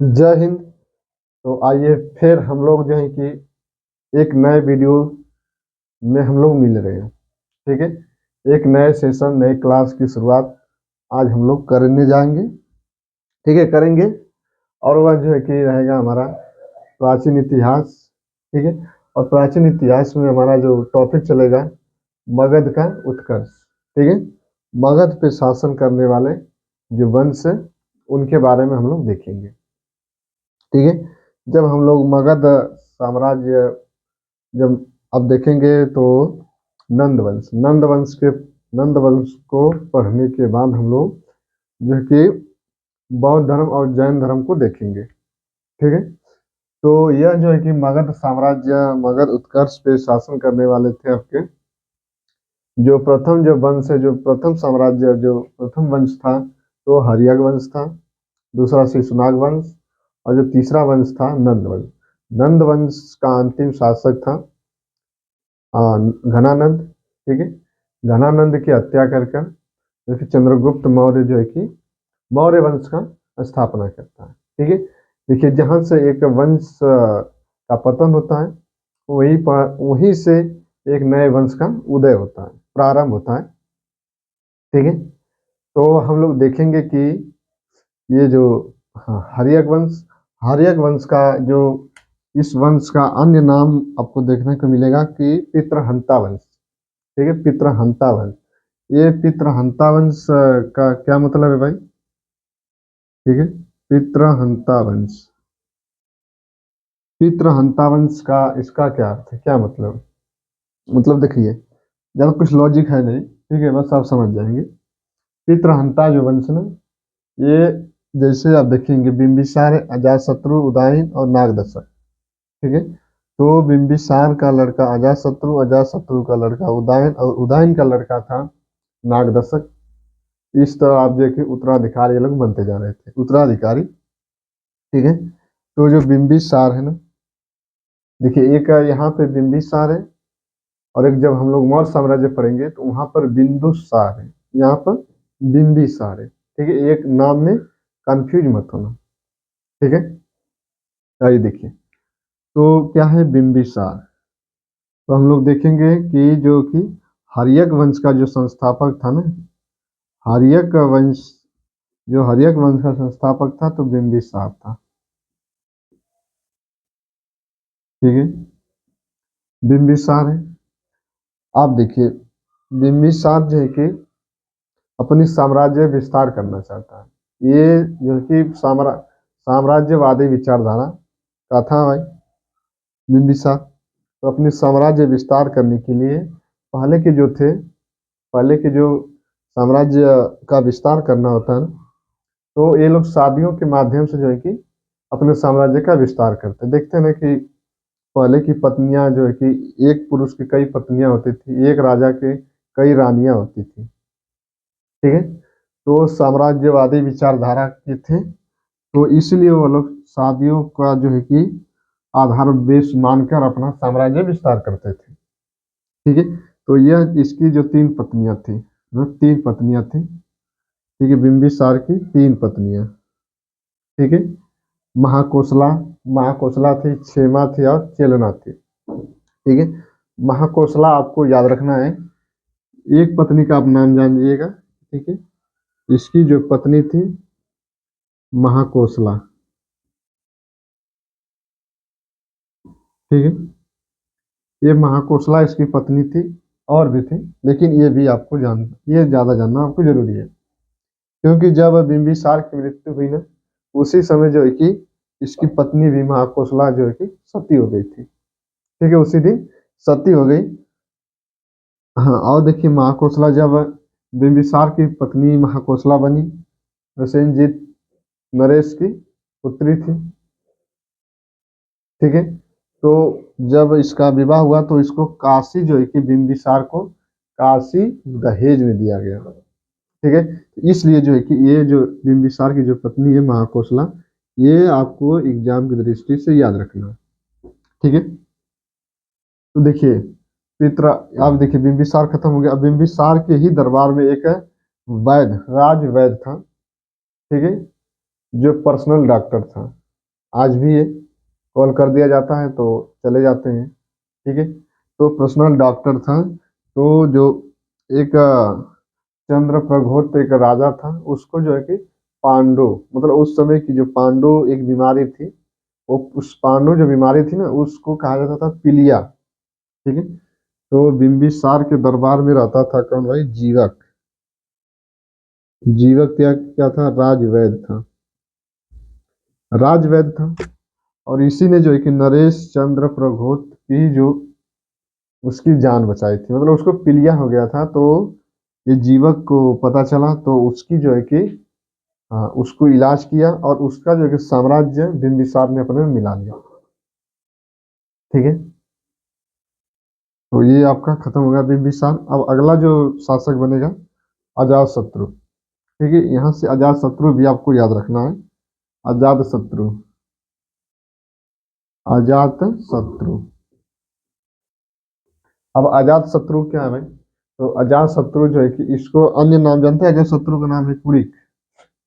जय हिंद। तो आइए फिर हम लोग जो है कि एक नए वीडियो में हम लोग मिल रहे हैं। ठीक है, एक नए सेशन नए क्लास की शुरुआत आज हम लोग करने जाएंगे। ठीक है, करेंगे। और वह जो है कि रहेगा हमारा प्राचीन इतिहास। ठीक है, और प्राचीन इतिहास में हमारा जो टॉपिक चलेगा मगध का उत्कर्ष। ठीक है, मगध पे शासन करने वाले जो वंश है उनके बारे में हम लोग देखेंगे। ठीक है, जब हम लोग मगध साम्राज्य जब अब देखेंगे तो नंद वंश को पढ़ने के बाद हम लोग जो है कि बौद्ध धर्म और जैन धर्म को देखेंगे। ठीक है, तो यह जो है कि मगध साम्राज्य मगध उत्कर्ष पे शासन करने वाले थे आपके जो प्रथम जो वंश है जो प्रथम साम्राज्य जो प्रथम वंश था तो हर्यक वंश था। दूसरा शिशुनाग वंश और जो तीसरा वंश था नंद वंश। नंद वंश का अंतिम शासक था घनानंद। ठीक है, घनानंद की हत्या कर कर जो कि चंद्रगुप्त मौर्य जो है कि मौर्य वंश का स्थापना करता है। ठीक है, देखिए जहां से एक वंश का पतन होता है वहीं से एक नए वंश का उदय होता है, प्रारंभ होता है। ठीक है, तो हम लोग देखेंगे कि ये जो हर्यक वंश का जो इस वंश का अन्य नाम आपको देखने को मिलेगा कि पितृहंता वंश। ठीक है, पितृहंता वंश। ये पितृहंता वंश का क्या मतलब है भाई? ठीक है, पितृहंता वंश। पितृहंता वंश का इसका क्या अर्थ है, क्या मतलब देखिए ज्यादा कुछ लॉजिक है नहीं। ठीक है, बस आप समझ जाएंगे। पितृहंता जो वंश ना, ये जैसे आप देखेंगे बिंबिसार अजातशत्रु उदयन और नागदशक। ठीक है, तो बिंबिसार का लड़का अजातशत्रु, अजातशत्रु का लड़का उदयन और उदयन का लड़का था नागदशक। इस तरह आप देखिए उत्तराधिकारी ये लोग बनते जा रहे थे, उत्तराधिकारी। ठीक है, तो जो बिंबिसार है ना, देखिए एक यहाँ पे बिंबिसार है और एक जब हम लोग मौर्य साम्राज्य पढ़ेंगे तो वहां पर बिंदुसार है, यहाँ पर बिंबिसार है। ठीक है, एक नाम में कंफ्यूज मत होना। ठीक है, आइए देखिए तो क्या है बिंबिसार। तो हम लोग देखेंगे कि जो कि हर्यक वंश का जो संस्थापक था ना, हर्यक वंश जो हर्यक वंश का संस्थापक था तो बिंबिसार था। ठीक है, बिंबिसार है। आप देखिए बिंबिसार जो है कि अपनी साम्राज्य विस्तार करना चाहता है। ये जो है कि साम्राज्यवादी विचारधारा का था भाई बिंबिसार। तो अपनी साम्राज्य विस्तार करने के लिए पहले के जो थे पहले के जो साम्राज्य का विस्तार करना होता है ना, तो ये लोग शादियों के माध्यम से जो है कि अपने साम्राज्य का विस्तार करते। देखते हैं ना कि पहले की पत्नियां जो है कि एक पुरुष की कई पत्नियां होती थी, एक राजा के कई रानियां होती थी। ठीक है, तो साम्राज्यवादी विचारधारा के थे, तो इसलिए वो लोग शादियों का जो है कि आधार बेस मानकर अपना साम्राज्य विस्तार करते थे। ठीक है, तो यह इसकी जो तीन पत्नियां थी, जो तीन पत्नियां थी। ठीक है, बिंबिसार की तीन पत्नियां। ठीक है, महाकोसला महाकोसला थी, क्षेमा थी और चेलना थी। ठीक है, महाकोसला आपको याद रखना है, एक पत्नी का आप नाम जान लीजिएगा। ठीक है, इसकी जो पत्नी थी महाकोसला। ठीक है, ये महाकोसला इसकी पत्नी थी, और भी थी लेकिन ये ज्यादा जानना आपको जरूरी है, क्योंकि जब बिंबिसार की मृत्यु हुई ना उसी समय जो है कि इसकी पत्नी भी महाकोसला जो है कि सती हो गई थी। ठीक है, उसी दिन सती हो गई। हाँ, और देखिए महाकोसला जब बिंबिसार की पत्नी महाकोसला बनी, प्रसेनजीत नरेश की पुत्री थी। ठीक है, तो जब इसका विवाह हुआ तो इसको काशी जो है कि बिंबिसार को काशी दहेज में दिया गया। ठीक है, तो इसलिए जो है कि ये जो बिंबिसार की जो पत्नी है महाकोसला, ये आपको एग्जाम की दृष्टि से याद रखना। ठीक है, तो देखिए पित्र अब देखिए बिंबिसार खत्म हो गया। अब बिंबिसार के ही दरबार में एक राज वैद्य था। ठीक है, जो पर्सनल डॉक्टर था। आज भी है, कॉल कर दिया जाता है तो चले जाते हैं। ठीक है। तो पर्सनल डॉक्टर था। तो जो एक चंद्र प्रघोत एक राजा था, उसको जो है कि पांडु, मतलब उस समय की जो पांडु एक बीमारी थी, वो उस पांडु जो बीमारी थी ना, उसको कहा जाता था पीलिया। ठीक है। तो बिंबिसार के दरबार में रहता था कौन भाई? जीवक। जीवक क्या क्या था? राजवैद्य था। राजवैद्य था। और इसी ने जो है कि नरेश चंद्र प्रघोत की जो उसकी जान बचाई थी, मतलब उसको पीलिया हो गया था। तो ये जीवक को पता चला, तो उसकी जो है कि हाँ, उसको इलाज किया और उसका जो है कि साम्राज्य बिंबिसार ने अपने में मिला लिया। ठीक है। तो ये आपका खत्म हो गया बिंबिसार। अब अगला जो शासक बनेगा, अजात शत्रु। ठीक है, यहाँ से अजात शत्रु भी आपको याद रखना है। अजात शत्रु। अजात शत्रु। अब अजात शत्रु क्या है भाई? तो अजात शत्रु जो है कि इसको अन्य नाम जानते हैं? अजात शत्रु का नाम है कुड़िक।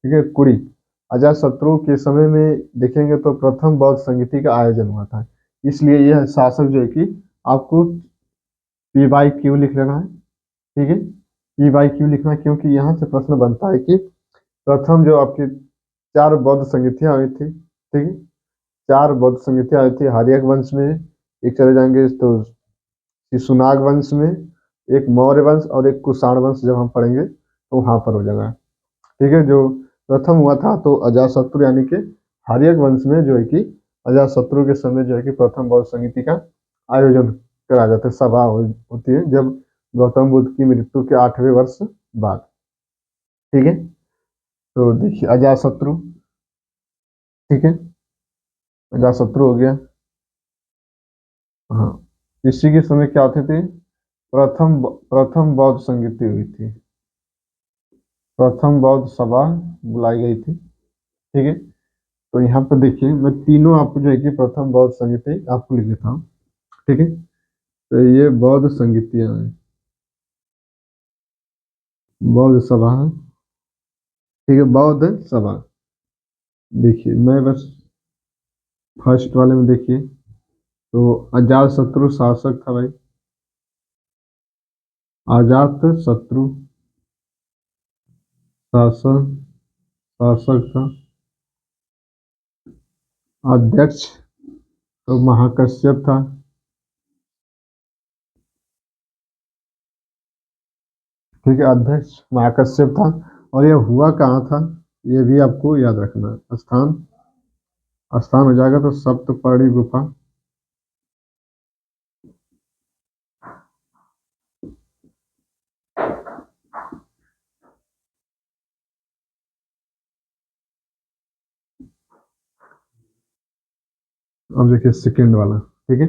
ठीक है, कुड़िक। अजात शत्रु के समय में देखेंगे तो प्रथम बौद्ध संगीति का आयोजन हुआ था। इसलिए यह शासक जो है कि आपको P/Q लिख लेना है। ठीक है, P/Q लिखना है, क्योंकि यहाँ से प्रश्न बनता है कि प्रथम जो आपकी चार बौद्ध संगीतियाँ हुई थी। ठीक है, चार बौद्ध संगीतियाँ आई थी हर्यक वंश में, एक चले जाएंगे तो शिशुनाग वंश में, एक मौर्य वंश और एक कुषाण वंश जब हम पढ़ेंगे तो वहां पर हो जाएगा। ठीक है, जो प्रथम हुआ था तो अजातशत्रु यानी कि हर्यक वंश में जो है कि अजातशत्रु के समय जो है कि प्रथम बौद्ध संगीति का आयोजन करा जाता है, सभा होती है जब गौतम बुद्ध की मृत्यु के 8वें वर्ष बाद। ठीक है। तो देखिए अजातशत्रु। ठीक है, अजातशत्रु हो गया। हाँ, इसी के समय क्या होते थे? प्रथम बौद्ध संगीति हुई थी, प्रथम बौद्ध सभा बुलाई गई थी। ठीक है। तो यहाँ पर देखिए मैं तीनों आपको जो है कि प्रथम बौद्ध संगीति आपको लिख देता हूँ। ठीक है। तो ये बौद्ध संगीतियाँ हैं, बौद्ध सभा है। ठीक है, बौद्ध सभा। देखिए मैं बस फर्स्ट वाले में देखिए, तो अजात शत्रु शासक था भाई। अजात शत्रु शासक शासक था। अध्यक्ष तो महाकश्यप था। ठीक है, अध्यक्ष महाकश्यप था। और यह हुआ कहाँ था, ये भी आपको याद रखना है। स्थान, स्थान हो जाएगा तो सप्तपर्णी गुफा। अब देखिए सेकेंड वाला। ठीक है,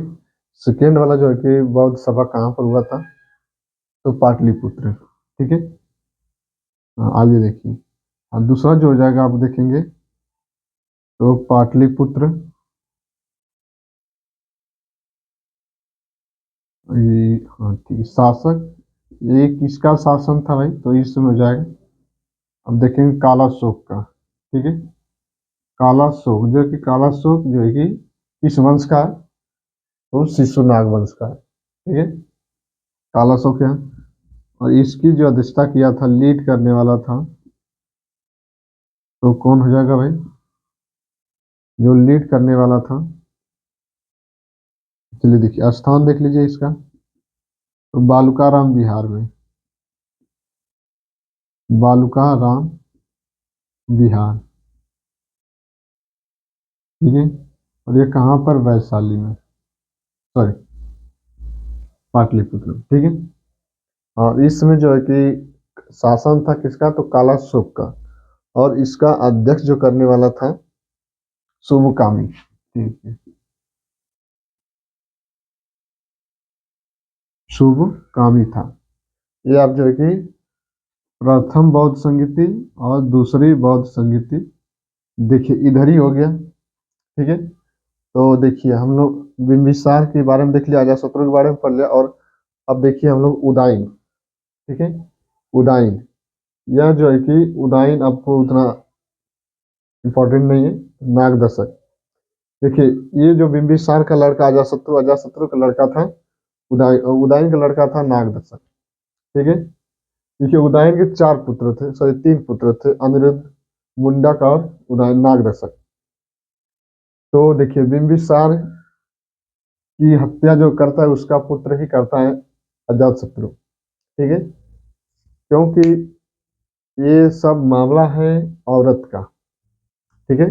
सेकेंड वाला जो है कि बौद्ध सभा कहाँ पर हुआ था? तो पाटलिपुत्र। ठीक है। आगे देखिए। दूसरा जो हो जाएगा आप देखेंगे तो पाटलिपुत्र। ये हाँ ठीक है, शासक ये किसका शासन था भाई? तो इसमें हो जाएगा, अब देखेंगे काला शोक का। ठीक है, काला शोक जो कि काला शोक जो है कि किस वंश का है? तो शिशुनाग वंश का है। ठीक है, काला शोक है। और इसकी जो अध्यक्षता किया था, लीड करने वाला था, तो कौन हो जाएगा भाई? जो लीड करने वाला था, चलिए देखिए स्थान देख लीजिए इसका, तो बालूकाराम बिहार में, बालूकाराम बिहार। ठीक है। और ये कहाँ पर? वैशाली में, सॉरी पाटलिपुत्र। ठीक है। और इसमें जो है कि शासन था किसका? तो काला शोक का। और इसका अध्यक्ष जो करने वाला था शुभकामी। ठीक है, शुभकामी था। ये आप जो है कि प्रथम बौद्ध संगीति और दूसरी बौद्ध संगीति देखिए इधर ही हो गया। ठीक है। तो देखिए हम लोग बिंबिसार के बारे में देख लिया, अजातशत्रु के बारे में पढ़ लिया, और अब देखिए हम लोग उदाइन। ठीक है, उदाइन। यह जो है कि उदाइन आपको उतना इम्पोर्टेंट नहीं है। नागदशक। देखिए, ये जो बिंबिसार का लड़का अजातशत्रु, अजातशत्रु का लड़का था उदय, उदयन का लड़का था नागदर्शक। ठीक है। देखिए, उदयन के 4 पुत्र थे, सॉरी 3 पुत्र थे, अनिरुद्ध, मुंडक और उदयन नागदर्शक। तो देखिए, बिंबिसार की हत्या जो करता है उसका पुत्र ही करता है अजातशत्रु। ठीक है। क्योंकि ये सब मामला है औरत का। ठीक है।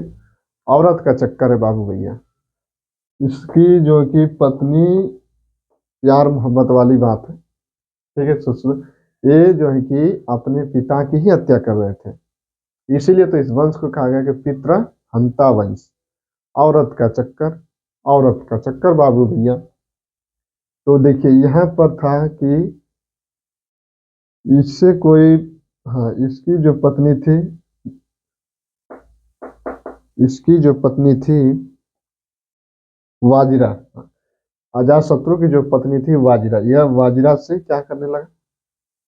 औरत का चक्कर है बाबू भैया। इसकी जो कि पत्नी, प्यार मोहब्बत वाली बात है। ठीक है। ससुर, ये जो है कि अपने पिता की ही हत्या कर रहे थे। इसीलिए तो इस वंश को कहा गया कि पितृ हंता वंश। औरत का चक्कर, औरत का चक्कर बाबू भैया। तो देखिए, यहाँ पर था कि इससे कोई, हाँ, इसकी जो पत्नी थी, इसकी जो पत्नी थी वाजिरा, अजातशत्रु की जो पत्नी थी वाजिरा, यह वाजिरा से क्या करने लगा,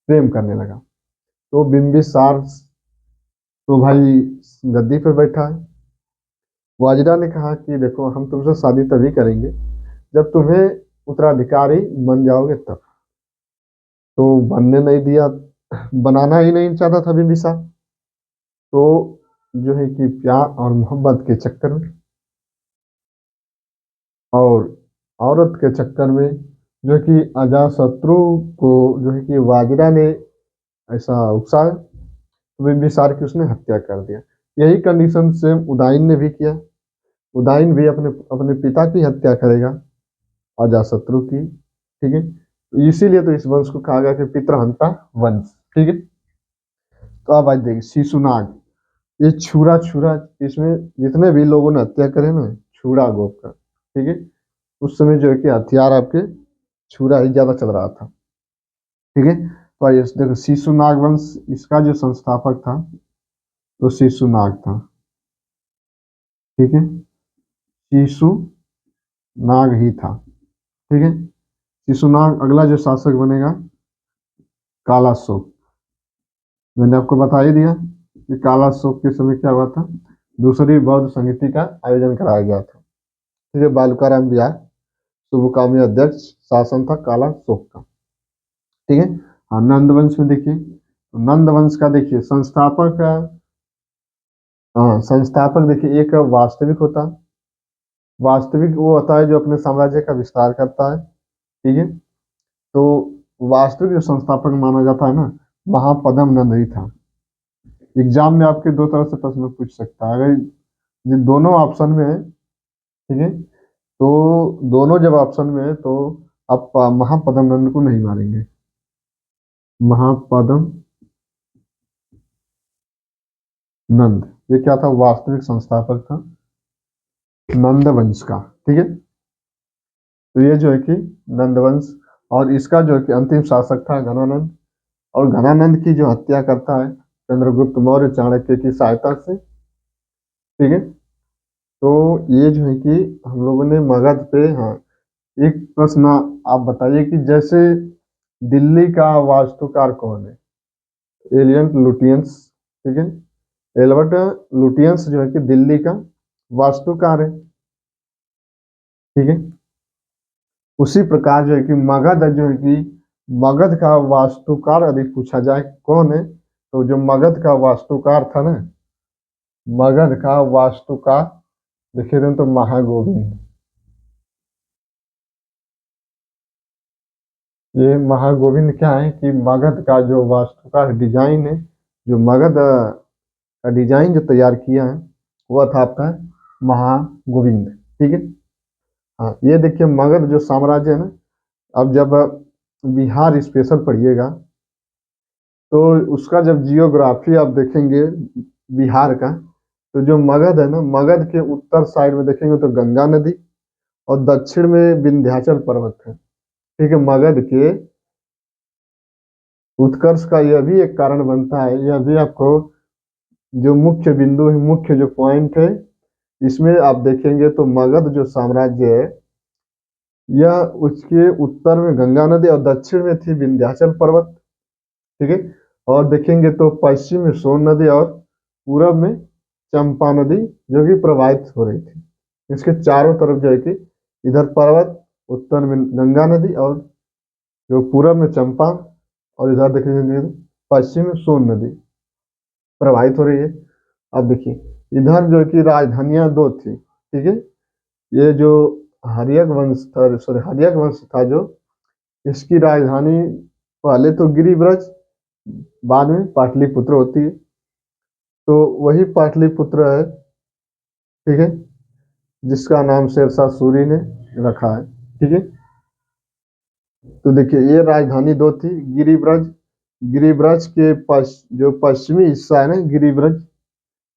प्रेम करने लगा। तो बिंबिसार तो भाई गद्दी पे बैठा है। वाजिरा ने कहा कि देखो, हम तुमसे शादी तभी करेंगे जब तुम्हें उत्तराधिकारी बन जाओगे तब। तो बनने नहीं दिया, बनाना ही नहीं चाहता था बिंबिसार। तो जो है कि प्यार और मोहब्बत के चक्कर में और औरत के चक्कर में जो कि अजातशत्रु को जो है कि वाजिरा ने ऐसा उकसाया, तो बिंबिसार की उसने हत्या कर दिया। यही कंडीशन सेम उदयन ने भी किया। उदयन भी अपने अपने पिता की हत्या करेगा, अजातशत्रु की। ठीक है। तो इसीलिए तो इस वंश को कहा गया कि पितृहंता वंश। ठीक है। तो अब आज देखिए, शिशुनाग, ये छुरा छुरा, इसमें जितने भी लोगों ने हत्या करे ना, छुरा गोप का। ठीक है। उस समय जो है कि हथियार आपके छुरा ही ज्यादा चल रहा था। ठीक है। तो आइए देखो, शिशुनाग वंश, इसका जो संस्थापक था तो शिशुनाग था। ठीक है। शिशु नाग ही था। ठीक है। शिशुनाग, अगला जो शासक बनेगा काला शोक। मैंने आपको बता ही दिया कि काला शोक के समय क्या हुआ था, दूसरी बौद्ध समिति का आयोजन कराया गया था। ठीक है। बालूकाराम बिहार शुभकामी अध्यक्ष, शासन था काला शोक का। ठीक है। हाँ, नंद वंश में देखिए, तो नंद वंश का देखिए संस्थापक, हाँ, संस्थापक देखिए, एक वास्तविक होता है। वास्तविक वो होता है जो अपने साम्राज्य का विस्तार करता है। ठीक है। तो वास्तविक जो संस्थापक माना जाता है ना, महापद्म नंद ही था। एग्जाम में आपके दो तरह से प्रश्न पूछ सकता है, अगर ये दोनों ऑप्शन में है। ठीक है। तो दोनों जब ऑप्शन में है तो आप महापद्म नंद को नहीं मारेंगे। महापद्म नंद, ये क्या था, वास्तविक संस्थापक था नंद वंश का। ठीक है। तो ये जो है कि नंद वंश, और इसका जो है कि अंतिम शासक था घनानंद। और घनानंद की जो हत्या करता है चंद्रगुप्त मौर्य चाणक्य की सहायता से। ठीक है। तो ये जो है कि हम लोगों ने मगध पे, हाँ, एक प्रश्न आप बताइए कि जैसे दिल्ली का वास्तुकार कौन है, एलियट लुटियंस। ठीक है। एल्बर्ट लुटियंस जो है कि दिल्ली का वास्तुकार है। ठीक है। उसी प्रकार जो है कि मगध जो है कि मगध का वास्तुकार यदि पूछा जाए कौन है, तो जो मगध का वास्तुकार था ना, मगध का वास्तुकार देखिए तो महागोविंद। ये महागोविंद क्या है कि मगध का जो वास्तुकार डिजाइन है, जो मगध का डिजाइन जो तैयार किया है, वह था आपका महागोविंद। ठीक है। हाँ, ये देखिए मगध जो साम्राज्य है ना, अब जब बिहार स्पेशल पढ़िएगा तो उसका जब जियोग्राफी आप देखेंगे बिहार का, तो जो मगध है ना, मगध के उत्तर साइड में देखेंगे तो गंगा नदी, और दक्षिण में विंध्याचल पर्वत है। ठीक है। मगध के उत्कर्ष का यह भी एक कारण बनता है, यह भी आपको जो मुख्य बिंदु है, मुख्य जो पॉइंट है, इसमें आप देखेंगे तो मगध जो साम्राज्य है, यह उसके उत्तर में गंगा नदी और दक्षिण में थी विंध्याचल पर्वत। ठीक है। और देखेंगे तो पश्चिम में सोन नदी और पूरब में चंपा नदी जो कि प्रवाहित हो रही थी। इसके चारों तरफ जो है कि इधर पर्वत, उत्तर में गंगा नदी, और जो पूरब में चंपा, और इधर देखेंगे पश्चिम में सोन नदी प्रवाहित हो रही है। अब देखिए इधर जो है कि राजधानियां दो थी, ठीक है। ये जो हर्यक वंश था, सॉरी हर्यक वंश था जो, इसकी राजधानी पहले तो गिरिब्रज, बाद में पाटलिपुत्र होती है। तो वही पाटलिपुत्र है, ठीक है, जिसका नाम शेरशाह सूरी ने रखा है, ठीक है। तो देखिए ये राजधानी दो थी, गिरिब्रज, गिरिब्रज के जो पश्चिमी हिस्सा है ना गिरिब्रज,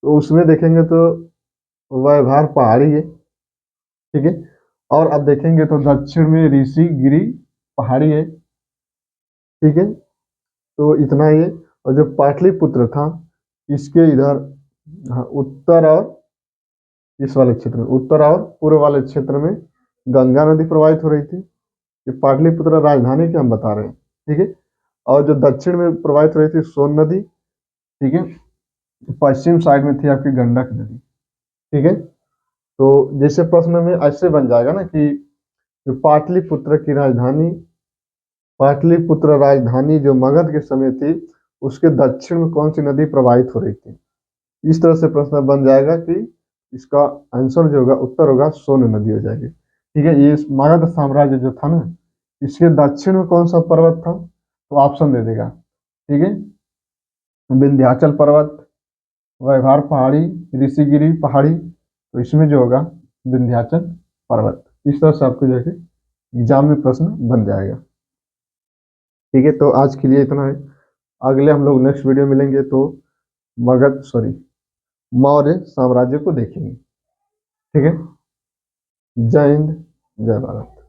तो उसमें देखेंगे तो व्यवहार पहाड़ी है, ठीक है। और अब देखेंगे तो दक्षिण में ऋषिगिरी पहाड़ी है, ठीक है। तो इतना ये, और जो पाटलिपुत्र था इसके इधर, हाँ, उत्तर और इस वाले क्षेत्र में, उत्तर और पूर्व वाले क्षेत्र में गंगा नदी प्रवाहित हो रही थी। ये पाटलिपुत्र राजधानी की हम बता रहे हैं, ठीक है। और जो दक्षिण में प्रवाहित हो रही थी सोन नदी, ठीक है। पश्चिम साइड में थी आपकी गंडक नदी, ठीक है। तो जैसे प्रश्न में ऐसे बन जाएगा ना कि जो पाटलिपुत्र की राजधानी, पाटलिपुत्र राजधानी जो मगध के समय थी, उसके दक्षिण में कौन सी नदी प्रवाहित हो रही थी। इस तरह से प्रश्न बन जाएगा कि इसका आंसर जो होगा, उत्तर होगा सोन नदी हो जाएगी, ठीक है। ये मगध साम्राज्य जो था ना, इसके दक्षिण में कौन सा पर्वत था, तो ऑप्शन दे देगा, ठीक है। विंध्याचल पर्वत, व्यवहार पहाड़ी, ऋषिगिरी पहाड़ी, तो इसमें जो होगा विंध्याचल पर्वत। इस तरह से आपको जो है एग्जाम में प्रश्न बन जाएगा, ठीक है। तो आज के लिए इतना है, अगले हम लोग नेक्स्ट वीडियो मिलेंगे तो मगध, सॉरी, मौर्य साम्राज्य को देखेंगे, ठीक है। जय हिंद, जय भारत।